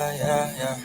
Yeah.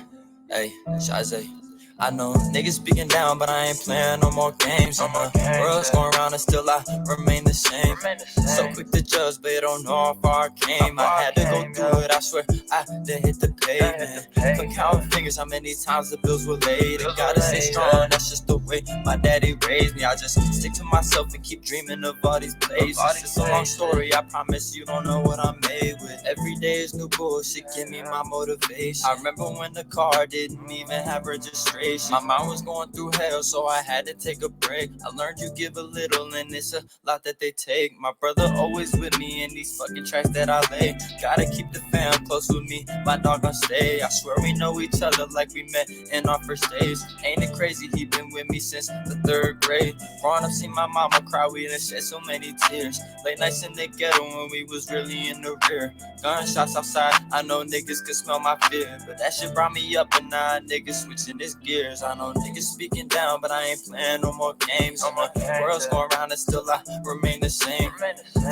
Hey, Shazay. I know niggas speaking down, but I ain't playing no more games. And the world's going around and still I remain the same. So quick to judge, but you don't know how far I came. I had to go through it, I swear I done hit the pavement. Couldn't count fingers how many times the bills were laid. And gotta stay strong, that's just the way my daddy raised me. I just stick to myself and keep dreaming of all these places. It's a long story, I promise you don't know what I'm made with. Every day is new bullshit, give me my motivation. I remember when the car didn't even have registration. My mind was going through hell, so I had to take a break. I learned you give a little, and it's a lot that they take. My brother always with me in these fucking tracks that I lay. Gotta keep the fam close with me, my dog gon' stay. I swear we know each other like we met in our first days. Ain't it crazy, he been with me since the 3rd grade. Growing up, see my mama cry, we done shed so many tears. Late nights in the ghetto when we was really in the rear. Gunshots outside, I know niggas could smell my fear, but that shit brought me up, and now niggas switching his gears. I know niggas speaking down, but I ain't playing no more games. And the world's going around and still I remain the same.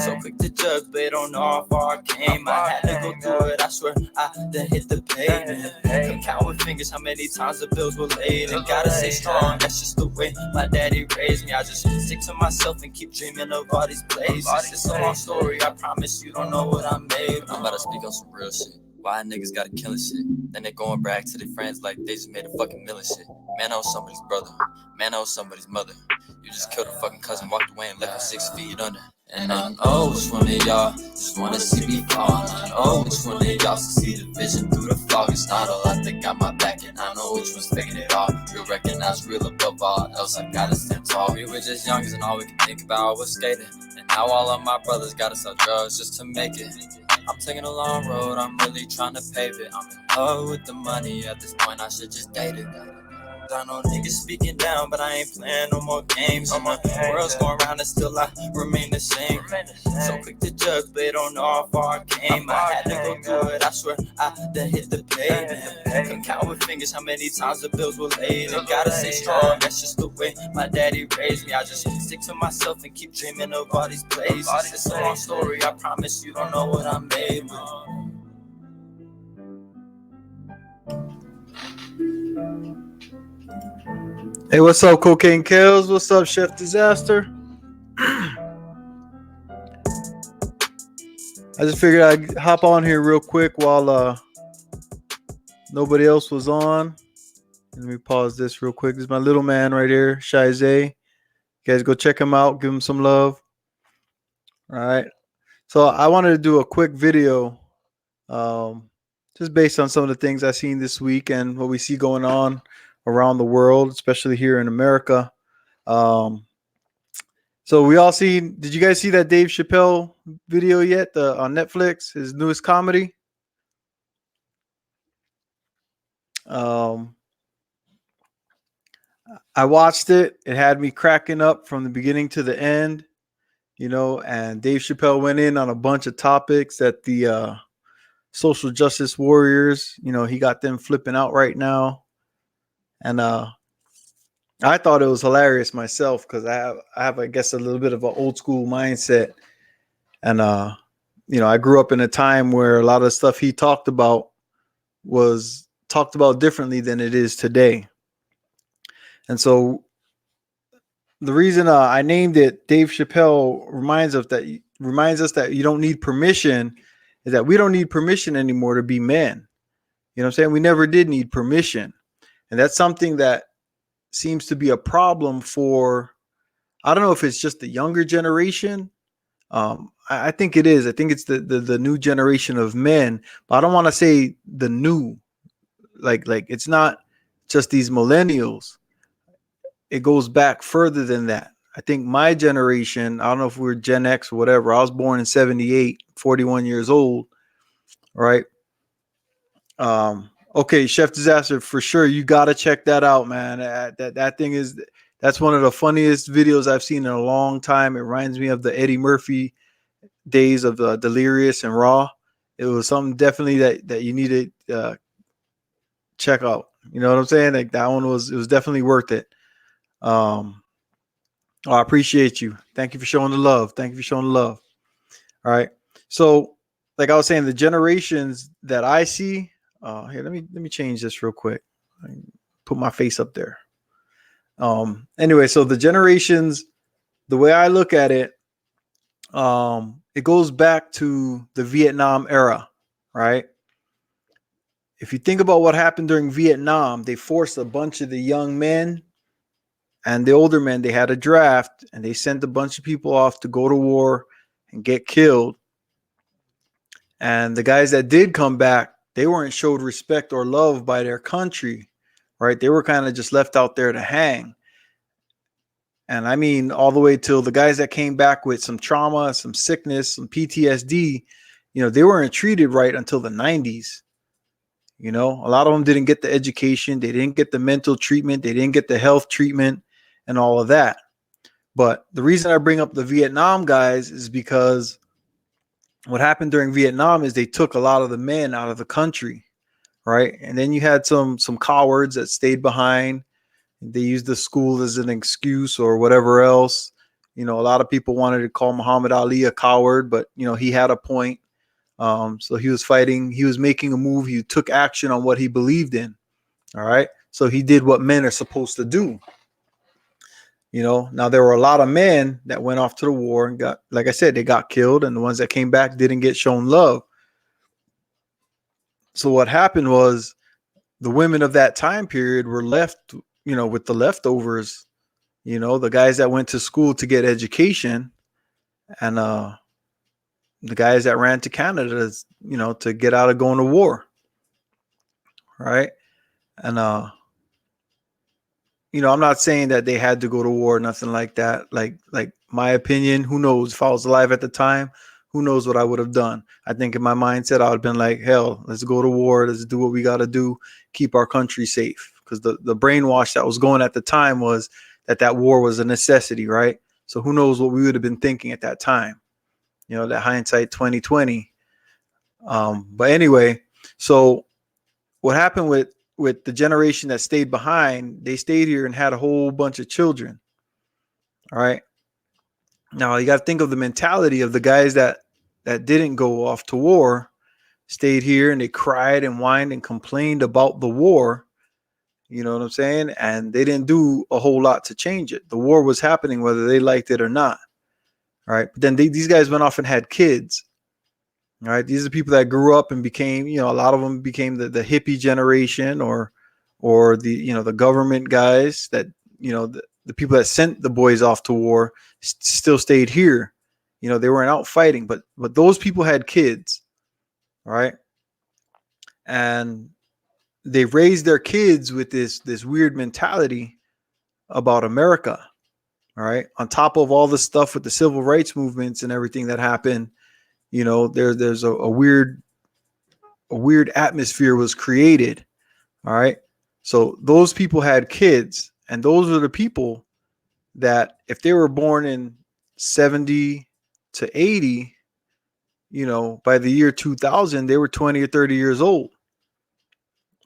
So quick to judge, but don't know how far I came. I had to go through it, I swear I done hit the pavement. Couldn't count with fingers how many times the bills were laid. And gotta stay strong, that's just the way my daddy raised me. I just stick to myself and keep dreaming of all these places. It's a long story, I promise you don't know what I made. I'm about to speak on some real shit. Why niggas gotta kill and shit? Then they go and brag to their friends like they just made a fucking million shit. Man, I was somebody's brother. Man, I was somebody's mother. You just killed a fucking cousin, walked away and left her 6 feet under. And I know which one of y'all just wanna see me fall. I know which one of y'all see the vision through the fog. It's not all I think got my back, and I know which one's faking it all. Real recognize real above all else, I gotta stand tall. We were just youngers and all we could think about was skating. And now all of my brothers gotta sell drugs just to make it. I'm taking a long road, I'm really trying to pave it. I'm in love with the money, at this point I should just date it. I know niggas speaking down, but I ain't playing no more games. And the world's going around and still I remain the same. So quick to judge, but don't know how far I came. I had to go through it, I swear I done hit the pavement. Couldn't count with fingers how many times the bills were laid. And gotta stay strong, that's just the way my daddy raised me. I just stick to myself and keep dreaming of all these places. It's a long story, I promise you don't know what I'm made with. Hey, what's up, Cocaine Kills? What's up, Chef Disaster? I just figured I'd hop on here real quick while nobody else was on. Let me pause this real quick. This is my little man right here, Shizay. You guys go check him out. Give him some love. All right. So I wanted to do a quick video just based on some of the things I've seen this week and what we see going on around the world, especially here in America. So we all seen. Did you guys see that Dave Chappelle video yet? On Netflix, his newest comedy. I watched it. It had me cracking up from the beginning to the end. And Dave Chappelle went in on a bunch of topics that the social justice warriors, he got them flipping out right now. And I thought it was hilarious myself because I have, I guess, a little bit of an old school mindset. And, I grew up in a time where a lot of the stuff he talked about was talked about differently than it is today. And so the reason I named it Dave Chappelle reminds us that you don't need permission is that we don't need permission anymore to be men. You know what I'm saying? We never did need permission. And that's something that seems to be a problem for, I don't know if it's just the younger generation. I think it is. I think it's the new generation of men, but I don't want to say the new, like it's not just these millennials. It goes back further than that. I think my generation, I don't know if we're Gen X or whatever. I was born in 78, 41 years old. Right. Okay, Chef Disaster, for sure. You got to check that out, man. That thing that's one of the funniest videos I've seen in a long time. It reminds me of the Eddie Murphy days of the Delirious and Raw. It was something definitely that you need to check out. You know what I'm saying? Like that one was definitely worth it. I appreciate you. Thank you for showing the love. All right. So, like I was saying, the generations that I see Here, let me change this real quick. Put my face up there. Anyway, so the generations, the way I look at it, it goes back to the Vietnam era, right? If you think about what happened during Vietnam, they forced a bunch of the young men and the older men, they had a draft and they sent a bunch of people off to go to war and get killed. And the guys that did come back, they weren't showed respect or love by their country, right? They were kind of just left out there to hang. And I mean, all the way till the guys that came back with some trauma, some sickness, some PTSD, they weren't treated right until the 90s. A lot of them didn't get the education. They didn't get the mental treatment. They didn't get the health treatment and all of that. But the reason I bring up the Vietnam guys is because what happened during Vietnam is they took a lot of the men out of the country, right? And then you had some cowards that stayed behind. They used the school as an excuse or whatever else. A lot of people wanted to call Muhammad Ali a coward, but he had a point. So he was fighting. He was making a move. He took action on what he believed in. All right. So he did what men are supposed to do. Now there were a lot of men that went off to the war and got, like I said, they got killed, and the ones that came back didn't get shown love. So what happened was the women of that time period were left, with the leftovers, the guys that went to school to get education, and the guys that ran to Canada, to get out of going to war. Right. And, I'm not saying that they had to go to war, nothing like that. Like my opinion, who knows if I was alive at the time, who knows what I would have done. I think in my mindset, I would have been like, hell, let's go to war. Let's do what we got to do. Keep our country safe. Because the brainwash that was going at the time was that war was a necessity. Right. So who knows what we would have been thinking at that time, that hindsight 2020. But anyway, so what happened with the generation that stayed behind, they stayed here and had a whole bunch of children. All right. Now you got to think of the mentality of the guys that didn't go off to war, stayed here, and they cried and whined and complained about the war. You know what I'm saying? And they didn't do a whole lot to change it. The war was happening whether they liked it or not. All right. But then these guys went off and had kids. All right. These are people that grew up and became, a lot of them became the hippie generation or the, the government guys that, the people that sent the boys off to war still stayed here. They weren't out fighting, but those people had kids. All right. And they raised their kids with this weird mentality about America. All right. On top of all the stuff with the civil rights movements and everything that happened, there's a weird atmosphere was created. All right. So those people had kids, and those are the people that if they were born in 70 to 80, by the year 2000, they were 20 or 30 years old.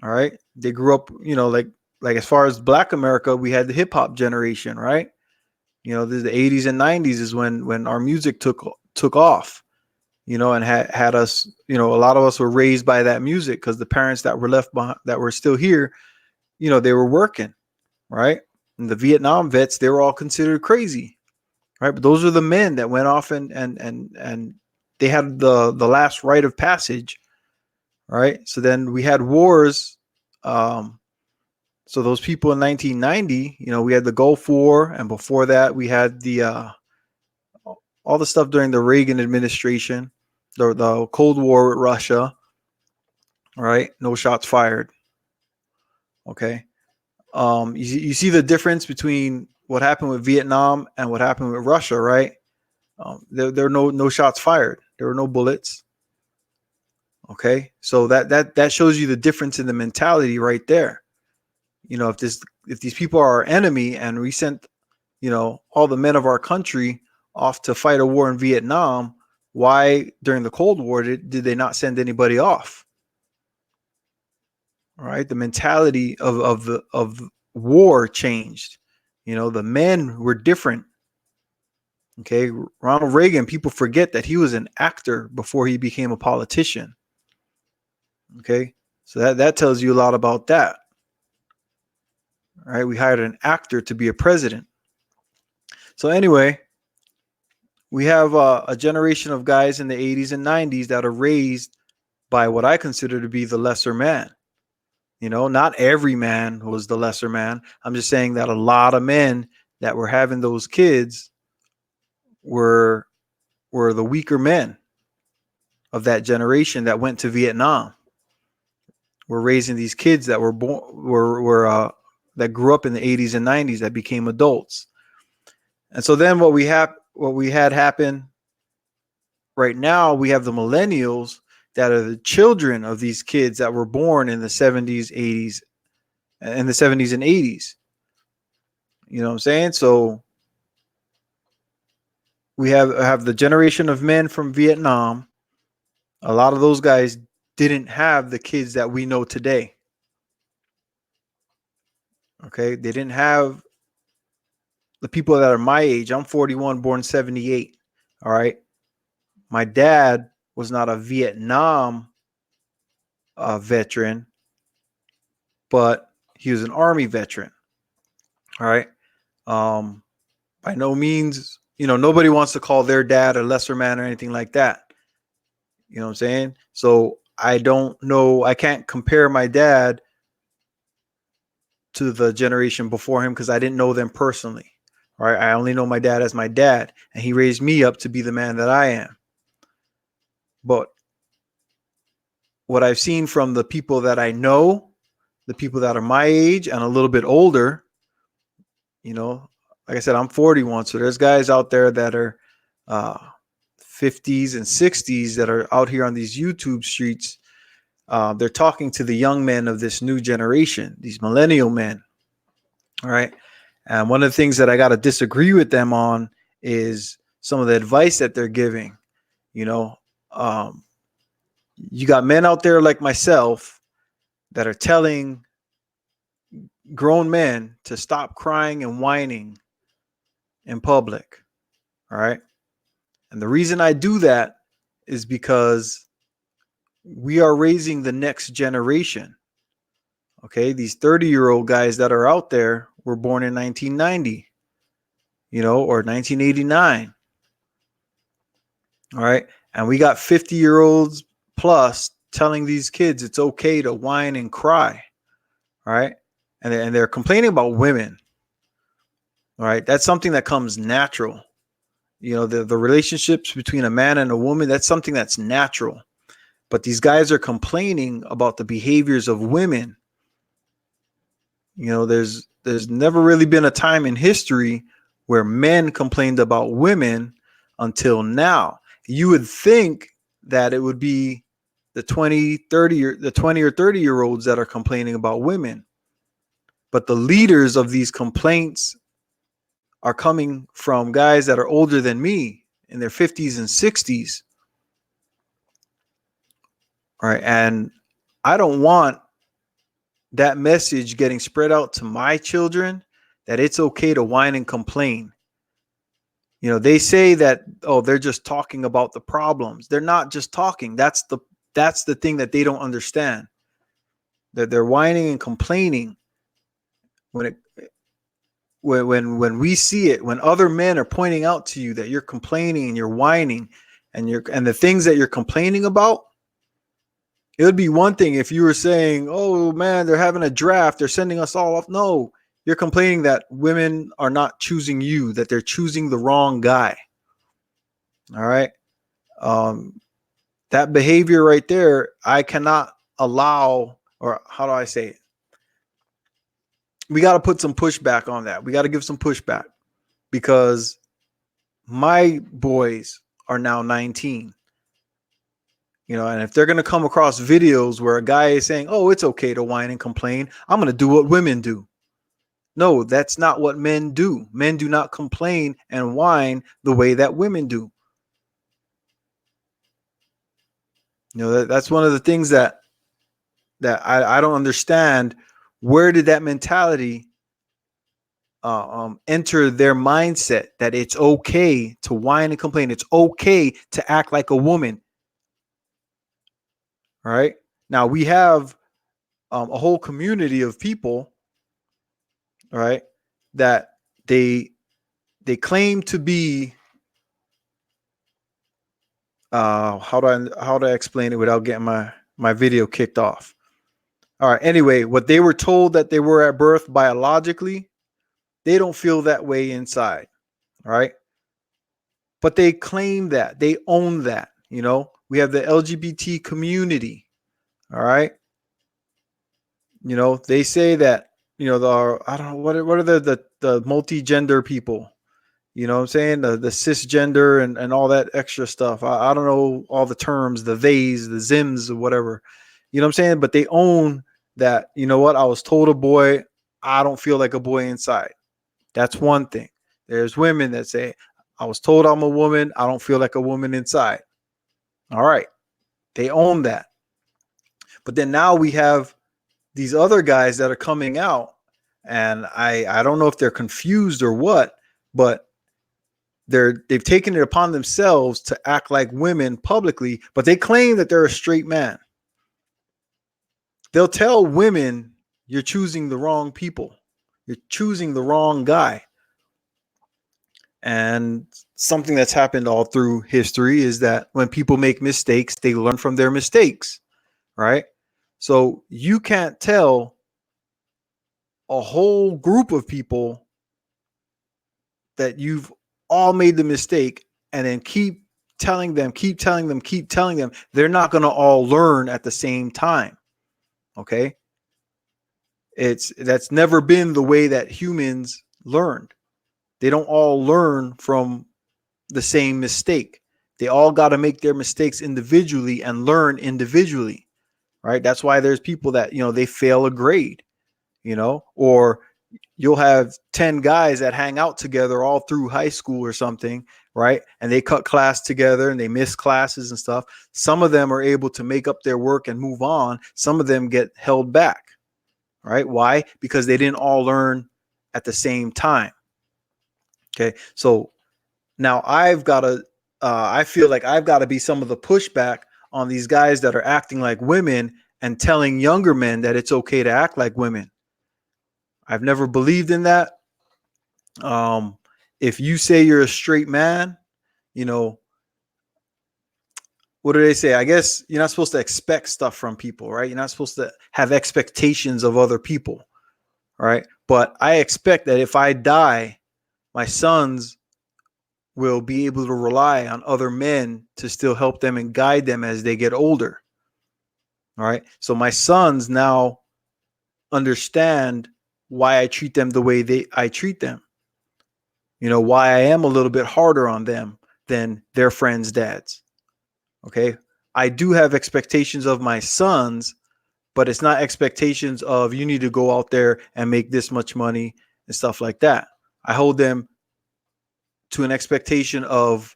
All right. They grew up, like as far as Black America, we had the hip hop generation, right? The 80s and 90s is when our music took off. And had us, a lot of us were raised by that music because the parents that were left behind, that were still here, they were working, right? And the Vietnam vets, they were all considered crazy, right? But those are the men that went off and they had the last rite of passage, right? So then we had wars. So those people in 1990, we had the Gulf War, and before that we had the all the stuff during the Reagan administration. The Cold War with Russia, right? No shots fired. Okay. You see the difference between what happened with Vietnam and what happened with Russia, right? There are no shots fired. There were no bullets. Okay. So that shows you the difference in the mentality right there. If these people are our enemy and we sent, all the men of our country off to fight a war in Vietnam, why during the Cold War did they not send anybody off? All right, the mentality of war changed. The men were different. Okay, Ronald Reagan, people forget that he was an actor before he became a politician. Okay, So that tells you a lot about that. All right, we hired an actor to be a president. So anyway, we have a generation of guys in the 80s and 90s that are raised by what I consider to be the lesser man. You know, not every man was the lesser man. I'm just saying that a lot of men that were having those kids were the weaker men of that generation that went to Vietnam. We're raising these kids that were born that grew up in the 80s and 90s that became adults. And so then what we had happen right now, we have the millennials that are the children of these kids that were born in the 70s, 80s, and the 70s and 80s. You know what I'm saying? So we have the generation of men from Vietnam. A lot of those guys didn't have the kids that we know today. Okay, they didn't have the people that are my age. I'm 41, born 78. All right, my dad was not a Vietnam veteran, but he was an Army veteran. All right, by no means, nobody wants to call their dad a lesser man or anything like that. You know what I'm saying? So I don't know. I can't compare my dad to the generation before him because I didn't know them personally. All right. I only know my dad as my dad, and he raised me up to be the man that I am. But what I've seen from the people that I know, the people that are my age and a little bit older, like I said, I'm 41. So there's guys out there that are 50s and 60s that are out here on these YouTube streets. They're talking to the young men of this new generation, these millennial men. All right. And one of the things that I got to disagree with them on is some of the advice that they're giving. You got men out there like myself that are telling grown men to stop crying and whining in public. All right. And the reason I do that is because we are raising the next generation. Okay. These 30-year-old guys that are out there were born in 1990, or 1989. All right. And we got 50-year-olds plus telling these kids it's okay to whine and cry. All right. And they're complaining about women. All right. That's something that comes natural. The relationships between a man and a woman, that's something that's natural. But these guys are complaining about the behaviors of women. There's never really been a time in history where men complained about women until now. You would think that it would be the 20 or 30 year olds that are complaining about women. But the leaders of these complaints are coming from guys that are older than me in their 50s and 60s. All right. And I don't want that message getting spread out to my children that it's okay to whine and complain. They say that, oh, they're just talking about the problems. They're not just talking. That's the thing that they don't understand. That they're whining and complaining when we see it, when other men are pointing out to you that you're complaining and you're whining and the things that you're complaining about. It would be one thing if you were saying, oh man, they're having a draft, they're sending us all off. No, you're complaining that women are not choosing you, that they're choosing the wrong guy. All right. That behavior right there, I cannot allow, or how do I say it? We got to put some pushback on that. We got to give some pushback because my boys are now 19. And if they're going to come across videos where a guy is saying, oh, it's okay to whine and complain, I'm going to do what women do. No, that's not what men do. Men do not complain and whine the way that women do. That's one of the things that I don't understand. Where did that mentality enter their mindset that it's okay to whine and complain? It's okay to act like a woman. All right. Now we have a whole community of people, right, that they claim to be how do I explain it without getting my video kicked off? All right. Anyway, what they were told that they were at birth biologically, they don't feel that way inside. All right. But they claim that they own that. We have the LGBT community. All right. They say that, I don't know what are the multi-gender people. You know what I'm saying? The cisgender and all that extra stuff. I don't know all the terms, the theys, the zims, or whatever. You know what I'm saying? But they own that, I was told a boy, I don't feel like a boy inside. That's one thing. There's women that say, I was told I'm a woman, I don't feel like a woman inside. All right. They own that. But then now we have these other guys that are coming out, and I don't know if they're confused or what, but they've taken it upon themselves to act like women publicly, but they claim that they're a straight man. They'll tell women, you're choosing the wrong people. You're choosing the wrong guy. And something that's happened all through history is that when people make mistakes, they learn from their mistakes, right? So you can't tell a whole group of people that you've all made the mistake and then keep telling them, they're not going to all learn at the same time. Okay. That's never been the way that humans learned. They don't all learn from the same mistake. They all got to make their mistakes individually and learn individually. Right. That's why there's people that, they fail a grade, or you'll have 10 guys that hang out together all through high school or something, right? And they cut class together and they miss classes and stuff. Some of them are able to make up their work and move on. Some of them get held back, right? Why? Because they didn't all learn at the same time. Okay. So now I feel like I've got to be some of the pushback on these guys that are acting like women and telling younger men that it's okay to act like women. I've never believed in that. If you say you're a straight man, what do they say? I guess you're not supposed to expect stuff from people, right? You're not supposed to have expectations of other people, right? But I expect that if I die, my sons will be able to rely on other men to still help them and guide them as they get older. All right. So my sons now understand why I treat them the way I treat them. Why I am a little bit harder on them than their friends' dads. Okay. I do have expectations of my sons, but it's not expectations of you need to go out there and make this much money and stuff like that. I hold them to an expectation of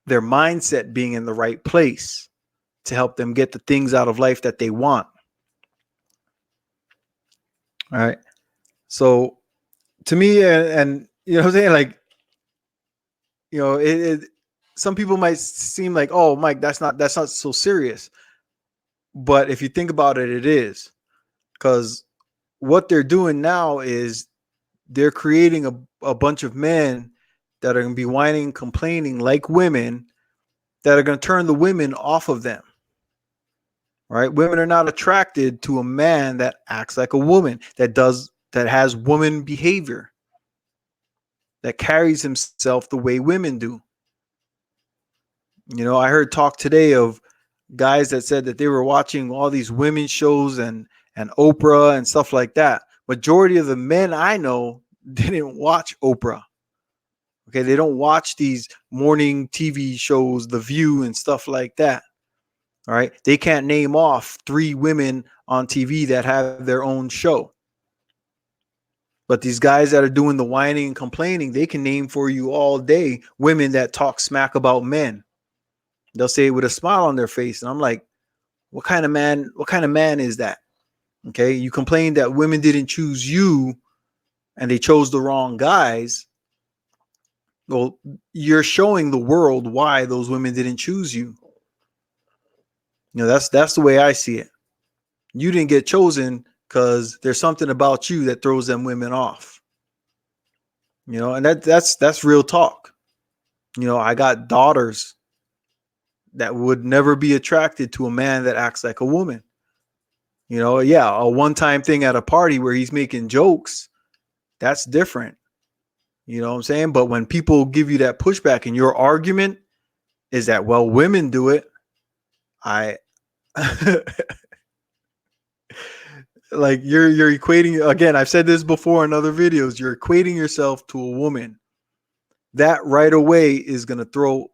their mindset being in the right place to help them get the things out of life that they want. All right. So to me, and you know what I'm saying? Like, some people might seem like, oh, Mike, that's not so serious. But if you think about it, it is, because what they're doing now is they're creating a bunch of men that are going to be whining and complaining like women, that are going to turn the women off of them. Right? Women are not attracted to a man that acts like a woman, that has woman behavior, that carries himself the way women do. I heard talk today of guys that said that they were watching all these women shows and Oprah and stuff like that. Majority of the men I know didn't watch Oprah. Okay, they don't watch these morning TV shows, The View and stuff like that. All right, they can't name off 3 women on TV that have their own show. But these guys that are doing the whining and complaining, they can name for you all day women that talk smack about men. They'll say it with a smile on their face. And I'm like, what kind of man is that? Okay. You complain that women didn't choose you and they chose the wrong guys. Well, you're showing the world why those women didn't choose you. That's the way I see it. You didn't get chosen because there's something about you that throws them women off. And that's real talk. I got daughters that would never be attracted to a man that acts like a woman. Yeah, a one-time thing at a party where he's making jokes, that's different. You know what I'm saying? But when people give you that pushback and your argument is that, well, women do it, I like you're equating, again, I've said this before in other videos, you're equating yourself to a woman. That right away is going to throw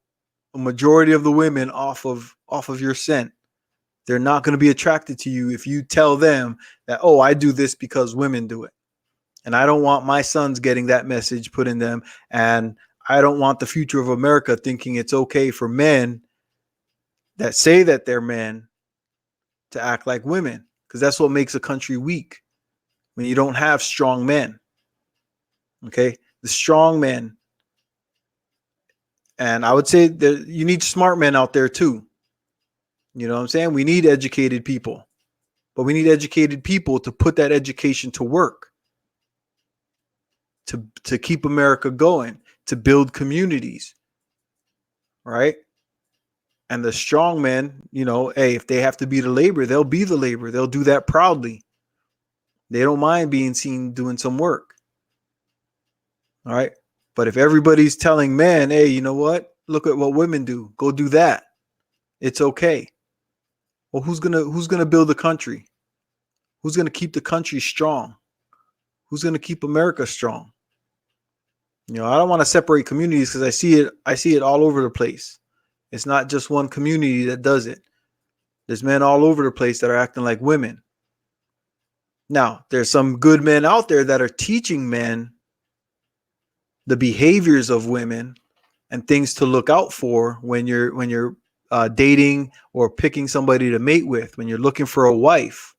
a majority of the women off of your scent. They're not going to be attracted to you if you tell them that, oh, I do this because women do it. And I don't want my sons getting that message put in them. And I don't want the future of America thinking it's okay for men that say that they're men to act like women, because that's what makes a country weak, when you don't have strong men. Okay, the strong men. And I would say that you need smart men out there too. You know what I'm saying? We need educated people, but we need educated people to put that education to work, to keep America going, to build communities, right? And the strong men, hey, if they have to be the labor, they'll be the labor. They'll do that proudly. They don't mind being seen doing some work. All right. But if everybody's telling men, hey, you know what? Look at what women do. Go do that. It's okay. Well, who's gonna build the country? Who's gonna keep the country strong? Who's gonna keep America strong? I don't want to separate communities, because I see it all over the place. It's not just one community that does it. There's men all over the place that are acting like women. Now, there's some good men out there that are teaching men the behaviors of women and things to look out for when you're dating or picking somebody to mate with, when you're looking for a wife.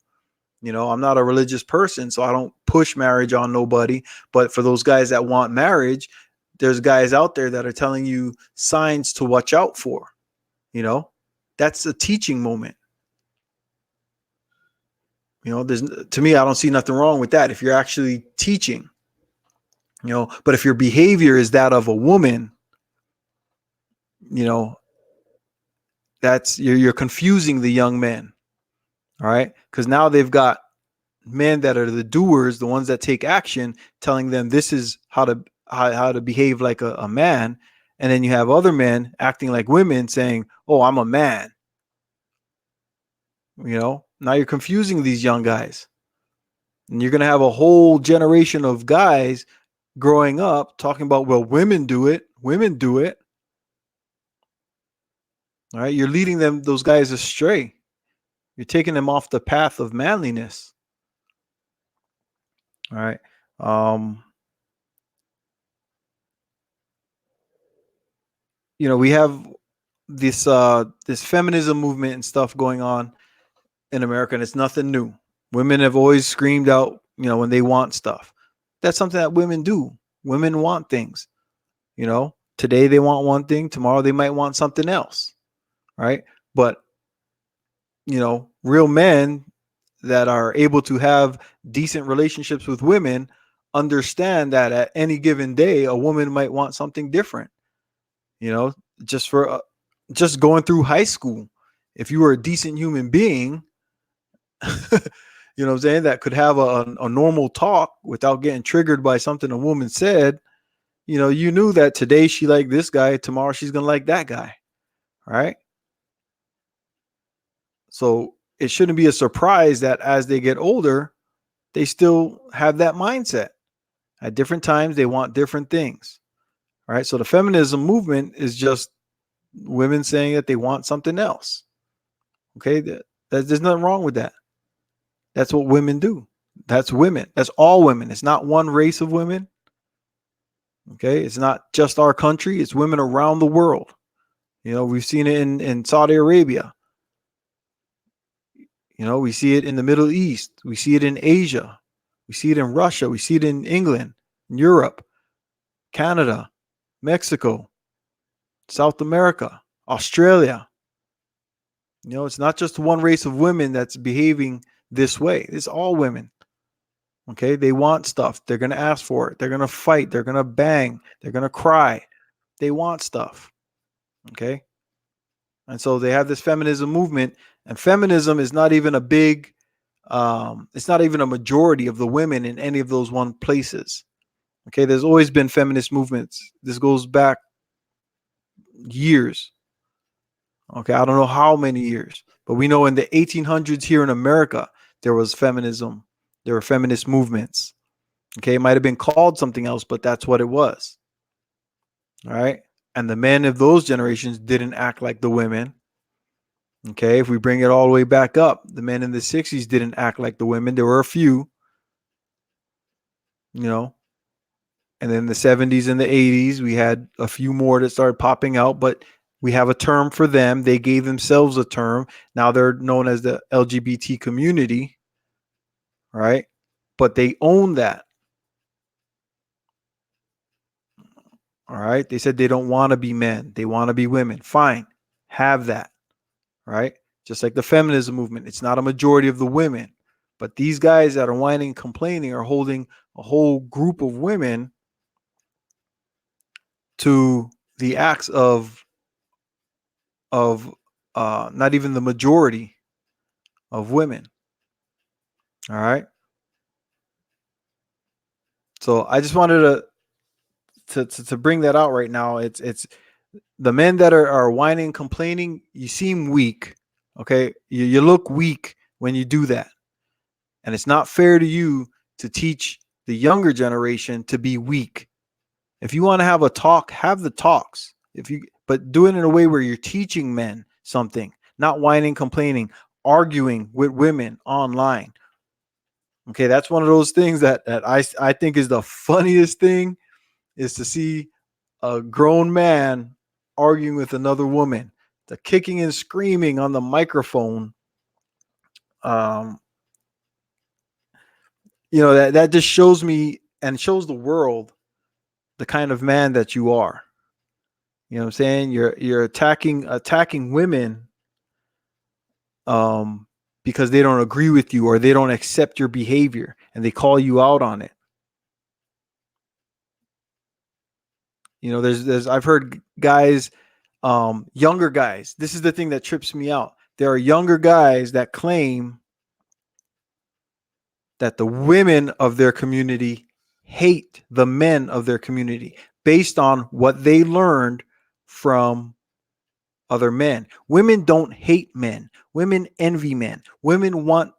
I'm not a religious person, so I don't push marriage on nobody. But for those guys that want marriage, there's guys out there that are telling you signs to watch out for. That's a teaching moment. To me, I don't see nothing wrong with that if you're actually teaching. But if your behavior is that of a woman, that's you're confusing the young men. All right, because now they've got men that are the doers, the ones that take action, telling them this is how to behave like a man. And then you have other men acting like women saying, oh, I'm a man. Now you're confusing these young guys. And you're going to have a whole generation of guys growing up talking about, well, women do it. Women do it. All right. You're leading those guys astray. You're taking them off the path of manliness. All right. We have this feminism movement and stuff going on in America, and it's nothing new. Women have always screamed out, when they want stuff. That's something that women do. Women want things. Today they want one thing, tomorrow they might want something else. Right? But real men that are able to have decent relationships with women understand that at any given day a woman might want something different. Just going through high school, if you were a decent human being, what I'm saying, that could have a normal talk without getting triggered by something a woman said, you knew that today she liked this guy, tomorrow she's gonna like that guy. Right? So it shouldn't be a surprise that as they get older, they still have that mindset. At different times, they want different things. All right. So the feminism movement is just women saying that they want something else. Okay. There's nothing wrong with that. That's what women do. That's women. That's all women. It's not one race of women. Okay. It's not just our country. It's women around the world. We've seen it in Saudi Arabia. We see it in the Middle East. We see it in Asia. We see it in Russia. We see it in England, in Europe, Canada, Mexico, South America, Australia. It's not just one race of women that's behaving this way. It's all women. Okay, they want stuff. They're gonna ask for it. They're gonna fight. They're gonna bang. They're gonna cry. They want stuff. Okay, and so they have this feminism movement, and feminism is not even a big. It's not even a majority of the women in any of those one places. Okay, there's always been feminist movements. This goes back years. Okay, I don't know how many years, but we know in the 1800s here in America, there was feminism. There were feminist movements. Okay, it might have been called something else, but that's what it was. All right. And the men of those generations didn't act like the women. Okay, if we bring it all the way back up, the men in the 60s didn't act like the women. There were a few, you know, and then the 70s and the 80s, we had a few more that started popping out, but we have a term for them. They gave themselves a term. Now they're known as the LGBT community, right? But they own that. All right. They said they don't want to be men, they want to be women. Fine. Have that. Right. Just like the feminism movement. It's not a majority of the women. But these guys that are whining and complaining are holding a whole group of women to the acts of not even the majority of women. All right. So I just wanted to bring that out right now. It's the men that are whining, complaining. You seem weak. Okay, you look weak when you do that, and it's not fair to you to teach the younger generation to be weak. If you want to have a talk, have the talks. But do it in a way where you're teaching men something, not whining, complaining, arguing with women online. Okay, that's one of those things that I think is the funniest thing is to see a grown man arguing with another woman, the kicking and screaming on the microphone. Um, that just shows me and shows the world the kind of man that you are. You know what I'm saying? You're attacking women because they don't agree with you or they don't accept your behavior and they call you out on it. There's I've heard guys, younger guys. This is the thing that trips me out. There are younger guys that claim that the women of their community hate the men of their community based on what they learned from other men. Women don't hate men. Women envy men. Women want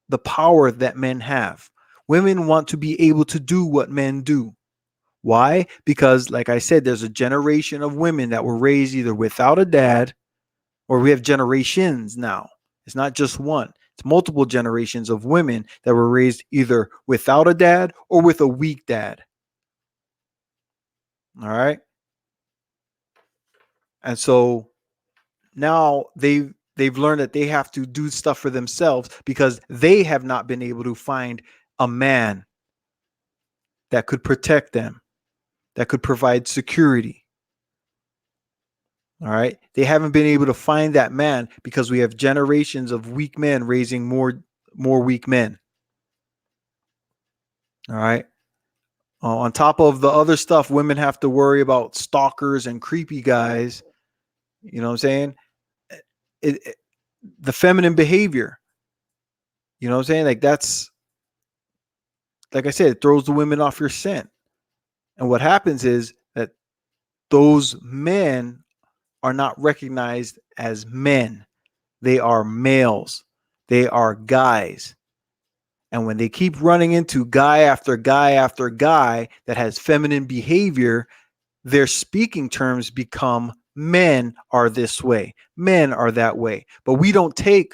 the power that men have. Women want to be able to do what men do. Why? Because, like I said, there's a generation of women that were raised either without a dad, or we have generations now. It's not just one. It's multiple generations of women that were raised either without a dad or with a weak dad. All right. And so now they've learned that they have to do stuff for themselves because they have not been able to find a man that could protect them, that could provide security. All right. They haven't been able to find that man because we have generations of weak men raising more weak men. All right. On top of the other stuff, women have to worry about stalkers and creepy guys. You know what I'm saying? The feminine behavior. You know what I'm saying? Like that's, like I said, it throws the women off your scent. And what happens is that those men are not recognized as men. They are males. They are guys. And when they keep running into guy after guy after guy that has feminine behavior, their speaking terms become men are this way, men are that way. But we don't take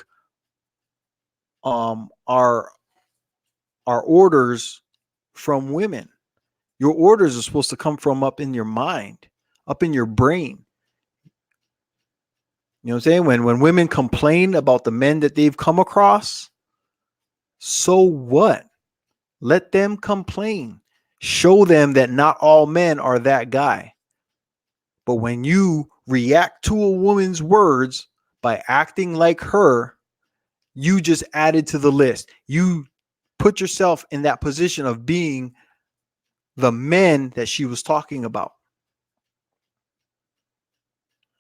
our orders from women. Your orders are supposed to come from up in your mind, up in your brain. You know what I'm saying? When women complain about the men that they've come across, so what? Let them complain. Show them that not all men are that guy. But when you react to a woman's words by acting like her, You just added to the list. You put yourself in that position of being the men that she was talking about.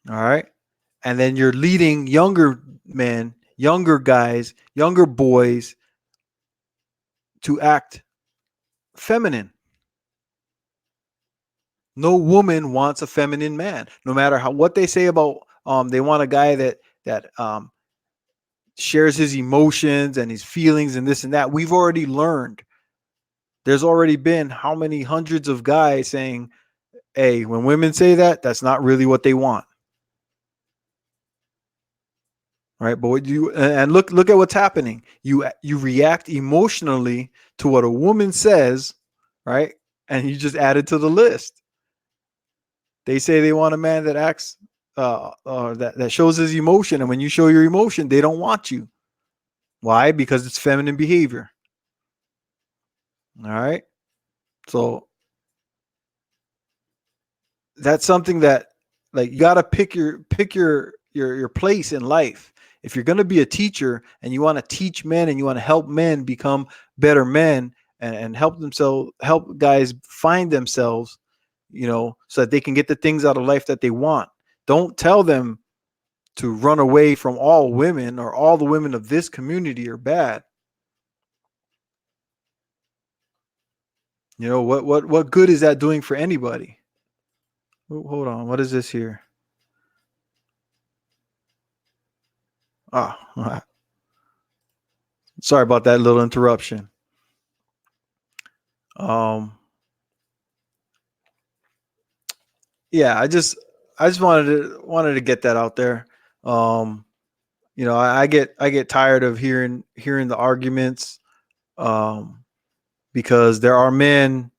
All right. And then you're leading younger men, younger guys, younger boys to act feminine. No woman wants a feminine man, no matter how what they say about they want a guy that shares his emotions and his feelings and this and that. We've already learned. There's already been how many hundreds of guys saying, "Hey, when women say that, that's not really what they want." Right? But what you and look at what's happening. You react emotionally to what a woman says, right? And you just add it to the list. They say they want a man that acts that shows his emotion, and when you show your emotion, they don't want you. Why? Because it's feminine behavior. All right. So that's something that like you got to pick your place in life. If you're going to be a teacher and you want to teach men and you want to help men become better men and help guys find themselves, so that they can get the things out of life that they want. Don't tell them to run away from all women or all the women of this community are bad. What good is that doing for anybody? Hold on, what is this here? Oh, sorry about that little interruption. Um, yeah, I just wanted to get that out there. Um, I get tired of hearing the arguments, um, because there are men,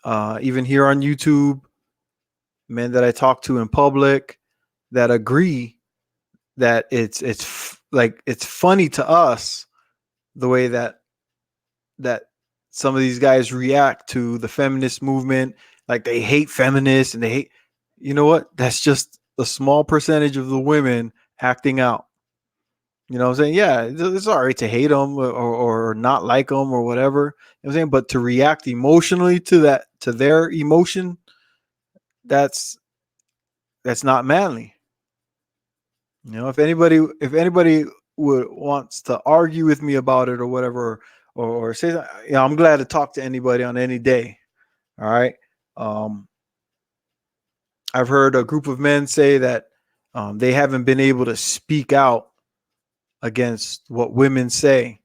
even here on YouTube, men that I talk to in public that agree that like it's funny to us the way that some of these guys react to the feminist movement. Like they hate feminists and they hate, you know what? That's just a small percentage of the women acting out. You know what I'm saying? Yeah, it's all right to hate them or not like them or whatever. You know what I'm saying? But to react emotionally to their emotion, that's that's not manly. If anybody would wants to argue with me about it or whatever, or say, I'm glad to talk to anybody on any day. All right. Um, I've heard a group of men say that they haven't been able to speak out against what women say.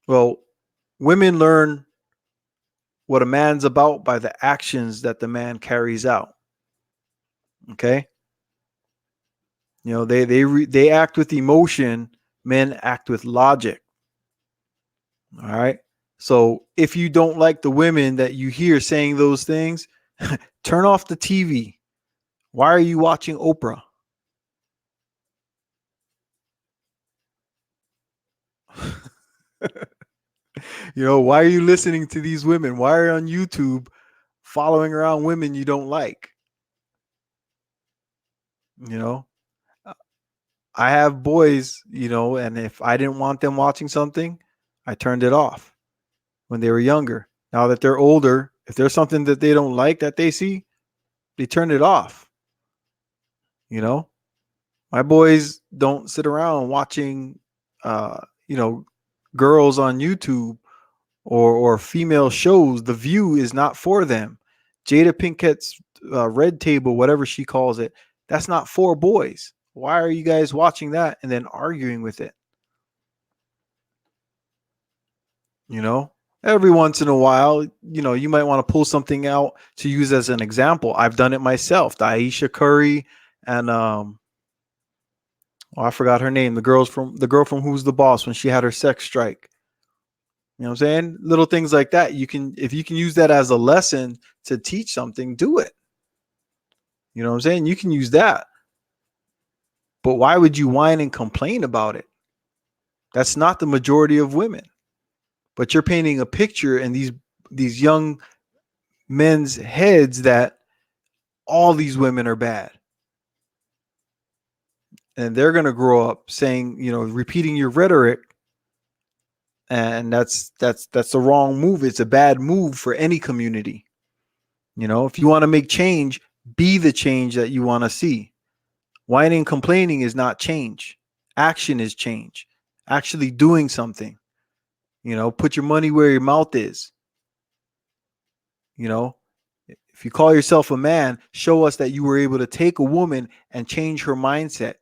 Well, women learn what a man's about by the actions that the man carries out. Okay. They act with emotion. Men act with logic. All right. So if you don't like the women that you hear saying those things, turn off the TV. Why are you watching Oprah? Why are you listening to these women? Why are you on YouTube following around women you don't like? You know, Uh, I have boys, and if I didn't want them watching something, I turned it off when they were younger. Now that they're older, if there's something that they don't like that they see, they turn it off. You know, my boys don't sit around watching, uh, you know, girls on YouTube or female shows. The View is not for them. Jada Pinkett's Red Table, whatever she calls it, that's not for boys. Why are you guys watching that and then arguing with it? You know, every once in a while, you might want to pull something out to use as an example. I've done it myself. The Aisha Curry and I forgot her name. The girl from Who's the Boss when she had her sex strike. You know what I'm saying? Little things like that. If you can use that as a lesson to teach something, do it. You know what I'm saying? You can use that. But why would you whine and complain about it? That's not the majority of women. But you're painting a picture in these young men's heads that all these women are bad. and they're going to grow up saying, repeating your rhetoric, and that's the wrong move. It's a bad move for any community. If you want to make change, be the change that you want to see. Whining and complaining is not change. Action is change. Actually doing something. Put your money where your mouth is. If you call yourself a man, show us that you were able to take a woman and change her mindset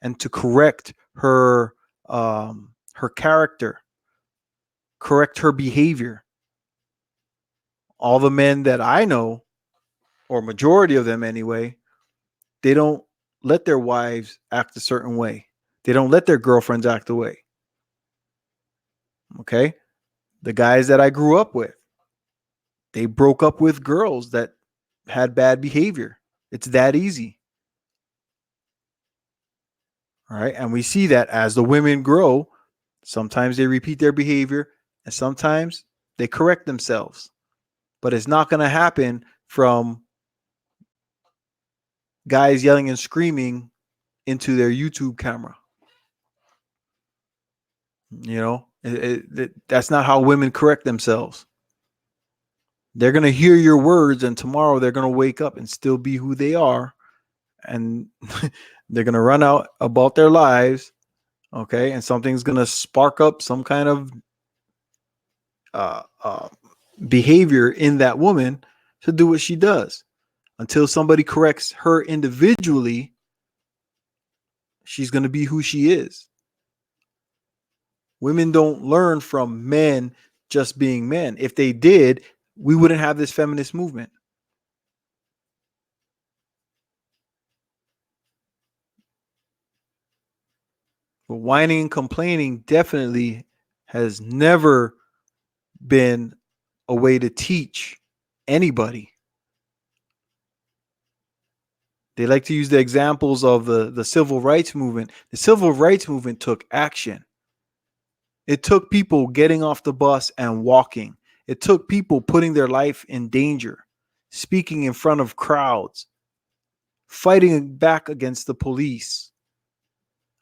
and to correct her character, correct her behavior. All the men that I know, or majority of them anyway, they don't let their wives act a certain way. They don't let their girlfriends act a way. Okay? The guys that I grew up with, they broke up with girls that had bad behavior. It's that easy. All right. And we see that as the women grow, sometimes they repeat their behavior and sometimes they correct themselves. But it's not going to happen from guys yelling and screaming into their YouTube camera. That's not how women correct themselves. They're going to hear your words, and tomorrow they're going to wake up and still be who they are. And they're going to run out about their lives. Okay. And something's going to spark up some kind of behavior in that woman to do what she does. Until somebody corrects her individually, she's going to be who she is. Women don't learn from men just being men. If they did, we wouldn't have this feminist movement. But whining and complaining definitely has never been a way to teach anybody. They like to use the examples of the civil rights movement. The civil rights movement took action. It took people getting off the bus and walking. It took people putting their life in danger, speaking in front of crowds, fighting back against the police.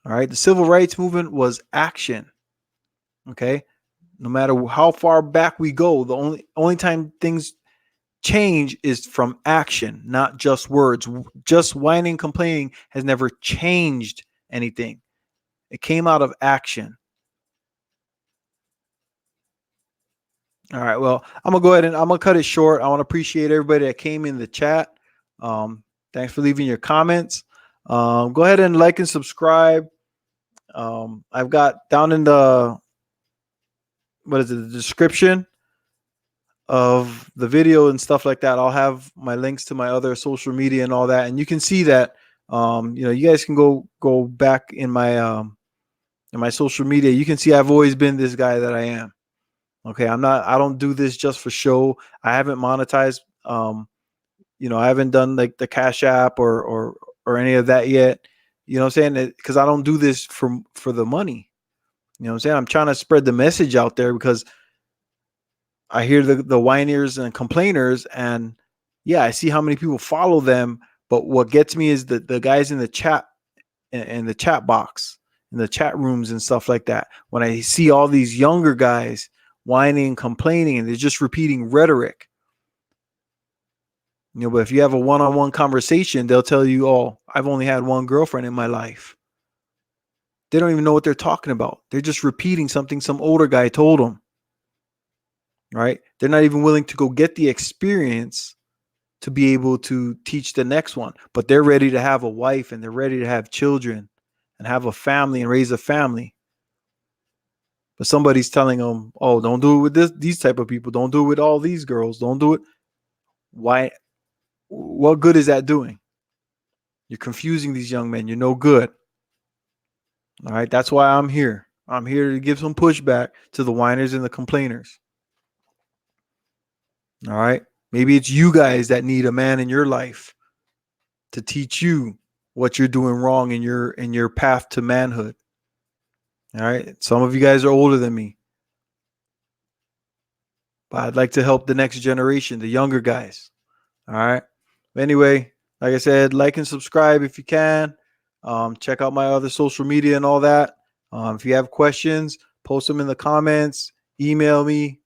All right. The civil rights movement was action. Okay. No matter how far back we go, the only time things change is from action, not just words. Just whining, complaining has never changed anything. It came out of action. All right. Well, I'm gonna go ahead and I'm gonna cut it short. I want to appreciate everybody that came in the chat. Thanks for leaving your comments. Go ahead and like and subscribe. I've got down in the the description of the video and stuff like that. I'll have my links to my other social media and all that, and you can see that. You guys can go back in my social media. You can see I've always been this guy that I am. Okay, I don't do this just for show. I haven't monetized. I haven't done like the Cash App or any of that yet. You know what I'm saying? Because I don't do this for the money. You know what I'm saying? I'm trying to spread the message out there because I hear the whiners and complainers, and yeah, I see how many people follow them. But what gets me is the guys in the chat, in the chat box, in the chat rooms and stuff like that. When I see all these younger guys whining and complaining, and they're just repeating rhetoric. But if you have a one-on-one conversation, they'll tell you, "Oh, I've only had one girlfriend in my life." They don't even know what they're talking about. They're just repeating something some older guy told them. Right? They're not even willing to go get the experience to be able to teach the next one. But they're ready to have a wife, and they're ready to have children and have a family and raise a family. But somebody's telling them, "Oh, don't do it with these type of people. Don't do it with all these girls. Don't do it." Why? What good is that doing? You're confusing these young men. You're no good. All right. That's why I'm here. I'm here to give some pushback to the whiners and the complainers. All right. Maybe it's you guys that need a man in your life to teach you what you're doing wrong in your path to manhood. All right. Some of you guys are older than me, but I'd like to help the next generation, the younger guys. All right. Anyway, like I said, like and subscribe if you can. Check out my other social media and all that. If you have questions, post them in the comments, email me,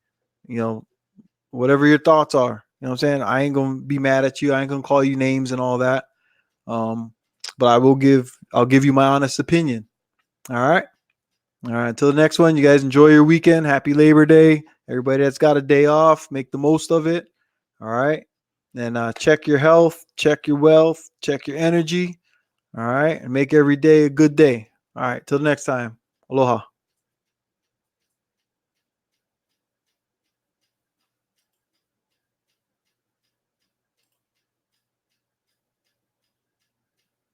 whatever your thoughts are. You know what I'm saying? I ain't going to be mad at you. I ain't going to call you names and all that. But I'll give you my honest opinion. All right. All right. Until the next one, you guys enjoy your weekend. Happy Labor Day. Everybody that's got a day off, make the most of it. All right. And check your health, check your wealth, check your energy. All right. And make every day a good day. All right. Till the next time. Aloha.